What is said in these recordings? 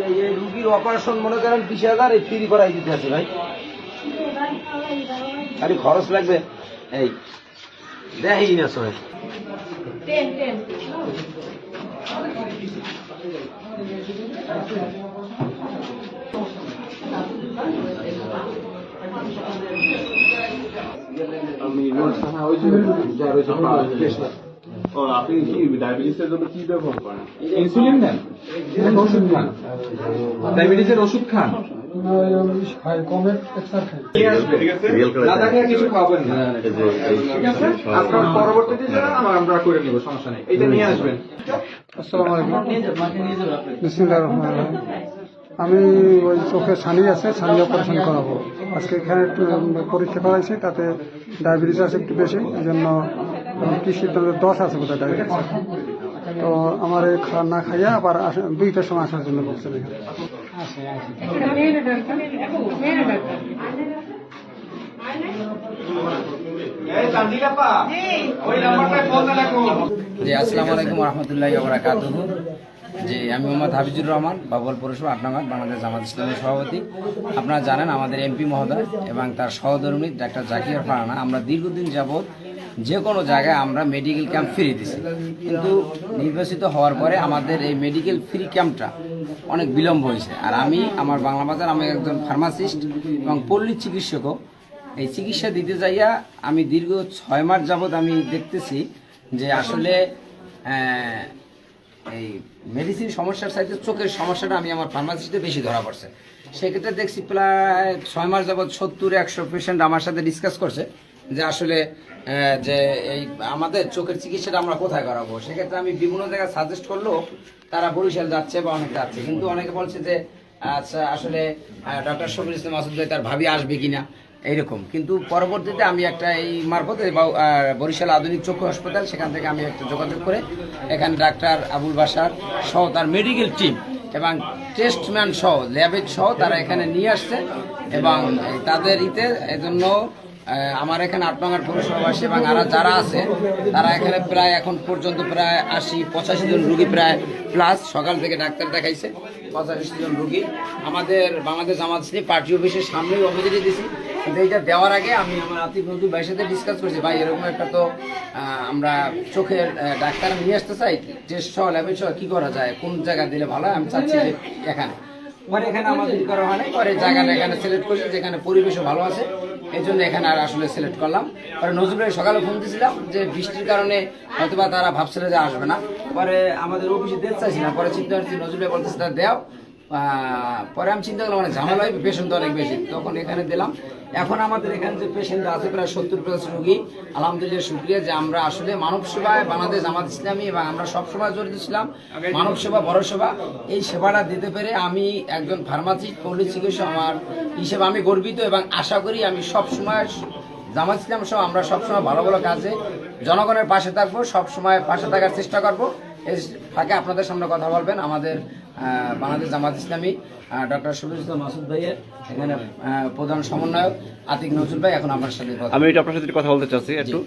এই রুগীর অপারেশন মনে করেন 20,000 এই ফ্রি করাই দিতে আছে ভাই, খালি খরচ লাগবে। এই দেখি না সবাই আপনি কি ডায়াবেটিসের জন্য কি ব্যবহার করেন? ইনসুলিন নেন, ওষুধ খান, ডায়াবেটিসের ওষুধ খান, কিছু খাবেন না, ঠিক আছে? আপনার পরবর্তীতে আমরা করে নেবো, সমস্যা নেই, এটা নিয়ে আসবেন। আসসালামু আলাইকুম। বিসমিল্লাহির রহমানির রহিম। আমি ওই চোখে ছানি আছে, ছানি অপারেশন করাবো। আজকে এখানে একটু পরীক্ষা করাইছি, তাতে ডায়াবেটিস আছে একটু বেশি, এই জন্য কি সিদ্ধান্ত 10 আছে বোধহয় ডায়াবেটিস। তো আমার এই না খাইয়া আবার 2টার সময় আসার জন্য বলছেন এখানে। জি, আসসালামু আলাইকুম রহমতুল্লাহি ওয়া বারাকাতুহু। জি, আমি মোহাম্মদ হাফিজুর রহমান, বাবুল পৌরসভা 8 নম্বর, বাংলাদেশ জামাত ইসলামের সভাপতি। আপনারা জানেন আমাদের এমপি মহোদয় এবং তার সহধর্মী ডাক্তার জাকির ফারহানা, আমরা দীর্ঘদিন যাবৎ যে কোনো জায়গায় আমরা মেডিকেল ক্যাম্প ফ্রি দিছি, কিন্তু নির্বাচিত হওয়ার পরে আমাদের এই মেডিকেল ফ্রি ক্যাম্পটা অনেক বিলম্ব হয়েছে। আর আমি আমার বাংলা বাজার, আমি একজন ফার্মাসিস্ট এবং পল্লী চিকিৎসকও। এই চিকিৎসা দিতে যাইয়া আমি দীর্ঘ 6 মাস যাবৎ আমি দেখতেছি যে আসলে এই মেডিসিন সমস্যার সাথে চোখের সমস্যাটা আমি আমার ফার্মাসিস্টে বেশি ধরা পড়ছে। সেক্ষেত্রে দেখছি প্রায় 6 মাস যাবৎ 70-100 পেশেন্ট আমার সাথে ডিসকাস করছে যে আসলে যে এই আমাদের চোখের চিকিৎসাটা আমরা কোথায় করাবো। সেক্ষেত্রে আমি বিভিন্ন জায়গায় সাজেস্ট করলেও তারা বরিশাল যাচ্ছে বা অনেকে যাচ্ছে, কিন্তু অনেকে বলছে যে আচ্ছা আসলে ডক্টর শফিউল ইসলাম মাসুদ ভাই তার ভাবি আসবে কিনা এইরকম। কিন্তু পরবর্তীতে আমি একটা এই মারফতে বরিশাল আধুনিক চক্ষু হাসপাতাল, সেখান থেকে আমি একটা যোগাযোগ করে এখানে ডাক্তার আবুল বাসার সহ তার মেডিকেল টিম এবং টেস্টম্যান সহ ল্যাবের সহ তারা এখানে নিয়ে আসছে এবং তাদের এজন্য আমার এখানে 8 নম্বর পৌরসভাবাসী এবং যারা আছে তারা এখানে প্রায় এখন পর্যন্ত প্রায় 80-85 জন রুগী প্রায় প্লাস সকাল থেকে ডাক্তার দেখাইছে। 85 জন রুগী আমাদের বাংলাদেশ জামাত ইসলামী পার্টি অফিসের সামনেই অভিযোগ দিয়েছি। কিন্তু এইটা দেওয়ার আগে আমি আমার আতিক নজরুল ভাইয়ের সাথে ডিসকাস করছি, ভাই এরকম একটা তো আমরা চোখের ডাক্তার নিয়ে আসতে চাই, টেস্ট সহ ল্যাবের সহ কী করা যায়, কোন জায়গা দিলে ভালো হয়, আমি চাচ্ছি যে এখানে। পরে এখানে আমাদের করা হয় না, পরে জায়গাটা এখানে সিলেক্ট করছি যেখানে পরিবেশও ভালো আছে, এই জন্য এখানে আর আসলে সিলেক্ট করলাম। পরে নজরুল ভাই সকালে ফোন দিয়েছিলাম যে বৃষ্টির কারণে হয়তোবা তারা ভাবছিল যে আসবে না, পরে আমাদের অফিসে দিতে চাইছি না, পরে চিন্তা করছি নজরুল ভাই বলতেছে তার দেও। পরে আমি চিন্তা করলাম মানে ঝামেলা হয়, পেশেন্ট তো অনেক বেশি, তখন এখানে দিলাম। এখন আমাদের এখানে যে পেশেন্ট আছে প্রায় 70% রোগী, আলহামদুলিল্লাহ শুক্রিয়া যে আমরা আসলে মানব সেবায় বাংলাদেশ জামাত ইসলামী এবং আমরা সবসময় জড়িত ছিলাম মানব সেবা বড় সেবা, এই সেবাটা দিতে পেরে আমি একজন ফার্মাসিস্ট পল্লী চিকিৎসক আমার হিসেবে আমি গর্বিত এবং আশা করি আমি সবসময় জামাত ইসলাম সহ আমরা সবসময় ভালো ভালো কাজে জনগণের পাশে থাকবো, সবসময় পাশে থাকার চেষ্টা করবো। এই ফাঁকে আপনাদের সামনে কথা বলবেন আমাদের বাংলাদেশ জামাত ইসলামী ডক্টর শফিউল ইসলাম মাসুদ ভাইয়ের এখানে প্রধান সমন্বয়ক আতিক নজরুল ভাই। এখন আমার সাথে আমি এটা আপনার সাথে কথা বলতে চাচ্ছি একটু।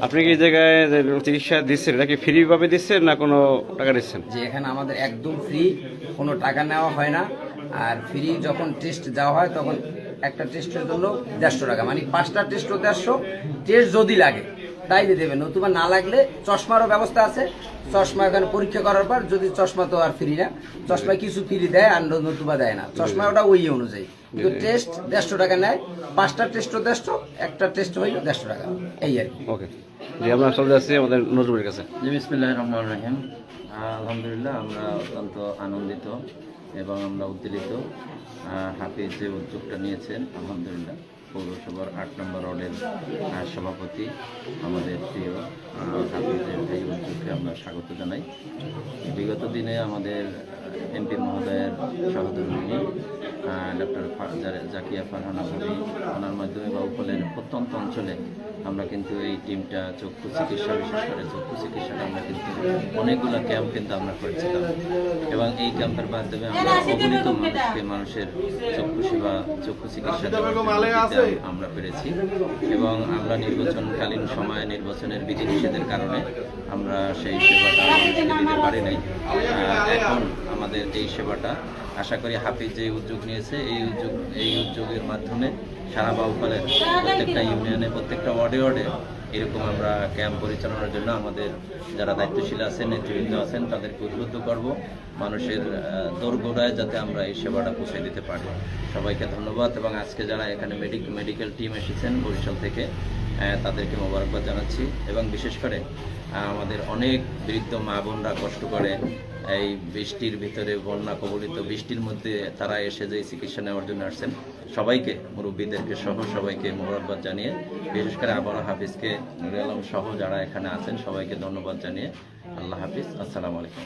আপনি কি এই জায়গায় চিকিৎসা দিচ্ছেন নাকি ফ্রি ভাবে দিচ্ছেন না কোনো টাকা দিচ্ছেন? যে এখানে আমাদের একদম ফ্রি, কোনো টাকা নেওয়া হয় না। আর ফ্রি যখন টেস্ট দেওয়া হয় তখন একটা টেস্টের জন্য 150 টাকা, মানে 5টা টেস্টও 150, টেস্ট যদি লাগে তাই দিয়ে দেবে, নতুবা না লাগলে চশমারও ব্যবস্থা আছে। চশমা এখানে পরীক্ষা করার পর যদি চশমা তো আর ফ্রি না, চশমায় কিছু ফ্রি দেয় আর নতুবা দেয় না, চশমা ওটা ওই অনুযায়ী। কিন্তু টেস্ট 150 টাকা নেয়, 5টা টেস্টও 150, একটা টেস্ট হইল 150 টাকা, এই আর কি। ওকে, জি আমরা চলে যাচ্ছি আমাদের নজরুলের কাছে। জি, বিসমিল্লাহির রহমানির রহিম। আলহামদুলিল্লাহ আমরা অত্যন্ত আনন্দিত এবং আমরা উদ্বেলিত। হাফিজ যে উদ্যোগটা নিয়েছেন আলহামদুলিল্লাহ, পৌরসভার 8 নম্বর ওয়ার্ডের সভাপতি আমাদের প্রিয় হাফিজের এই উদ্যোগকে আমরা স্বাগত জানাই। বিগত দিনে আমাদের এমপি মহোদয়ের সহধর্মিণী ডক্টর জাকিয়া ফারহানা ভাবি, ওনার মাধ্যমে বাউফলের প্রত্যন্ত অঞ্চলে আমরা কিন্তু এই টিমটা চক্ষু চিকিৎসা, বিশেষ করে চক্ষু চিকিৎসাটা আমরা কিন্তু অনেকগুলো ক্যাম্প কিন্তু আমরা করেছিলাম এবং এই ক্যাম্পের মাধ্যমে আমরা অগণিত মানুষের চক্ষু সেবা, চক্ষু চিকিৎসা আমরা পেরেছি এবং আমরা নির্বাচনকালীন সময়ে নির্বাচনের বিধিনিষেধের কারণে আমরা সেই সেবাটা দিতে পারি নাই। এখন আমাদের আমাদের এই সেবাটা। আশা করি হাফিজ যে উদ্যোগ নিয়েছে এই উদ্যোগের মাধ্যমে সারা বাউফলের প্রত্যেকটা ইউনিয়নে প্রত্যেকটা ওয়ার্ডে ওয়ার্ডে এরকম আমরা ক্যাম্প পরিচালনার জন্য আমাদের যারা দায়িত্বশীল আছেন, নেতৃবৃন্দ আছেন, তাদেরকে উদ্বুদ্ধ করব মানুষের দোরগোড়ায় যাতে আমরা এই সেবাটা পৌঁছে দিতে পারি। সবাইকে ধন্যবাদ এবং আজকে যারা এখানে মেডিকেল টিম এসেছেন বরিশাল থেকে তাদেরকে মোবারকবাদ জানাচ্ছি এবং বিশেষ করে আমাদের অনেক বৃদ্ধ মা বোনরা কষ্ট করে এই বৃষ্টির ভিতরে বন্যা কবলিত বৃষ্টির মধ্যে তারা এসে যে চিকিৎসা নেওয়ার জন্য আসছেন সবাইকে, মুরব্বীদেরকে সহ সবাইকে মোবারকবাদ জানিয়ে বিশেষ করে আবারও হাফিজকে, নুরে আলম সহ যারা এখানে আছেন সবাইকে ধন্যবাদ জানিয়ে আল্লাহ হাফিজ, আসসালামু আলাইকুম।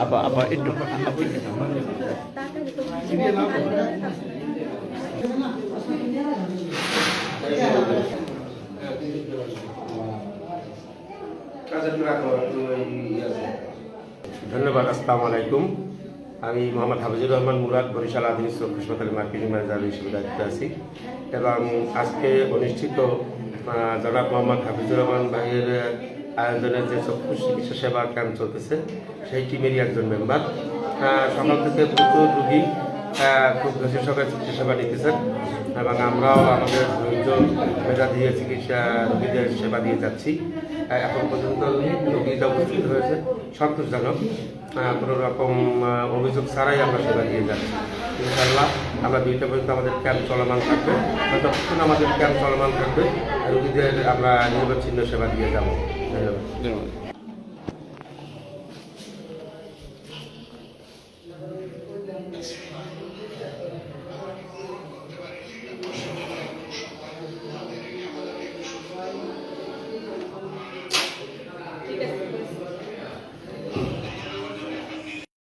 আপা আপা একটু ধন্যবাদ। আসসালামু আলাইকুম। আমি মোহাম্মদ হাফিজুর রহমান মুরাদ, বরিশাল আধুনিক চক্ষু হাসপাতালের মার্কেটিং ম্যানেজার হিসেবে দায়িত্বে আছি এবং আজকে অনুষ্ঠিত জনাব মোহাম্মদ হাফিজুর রহমান ভাইয়ের আয়োজনের যে চক্ষু চিকিৎসা সেবা ক্যাম্প চলতেছে সেই টিমেরই একজন মেম্বার। সকাল থেকে প্রচুর রুগী খুব বেশি সকালে চিকিৎসা সেবা নিতেছেন এবং আমরাও আমাদের ধৈর্য মেধা দিয়ে চিকিৎসা রোগীদের সেবা দিয়ে যাচ্ছি। এখন পর্যন্ত রোগীটা উপস্থিত হয়েছে সন্তোষজনক, কোনো রকম অভিযোগ ছাড়াই আমরা সেবা দিয়ে যাচ্ছি। ইনশাআল্লাহ আমরা 2টা পর্যন্ত আমাদের ক্যাম্প চলমান থাকবে, যতক্ষণ আমাদের ক্যাম্প চলমান থাকবে রোগীদের আমরা নিরবচ্ছিন্ন সেবা দিয়ে যাবো। ধন্যবাদ।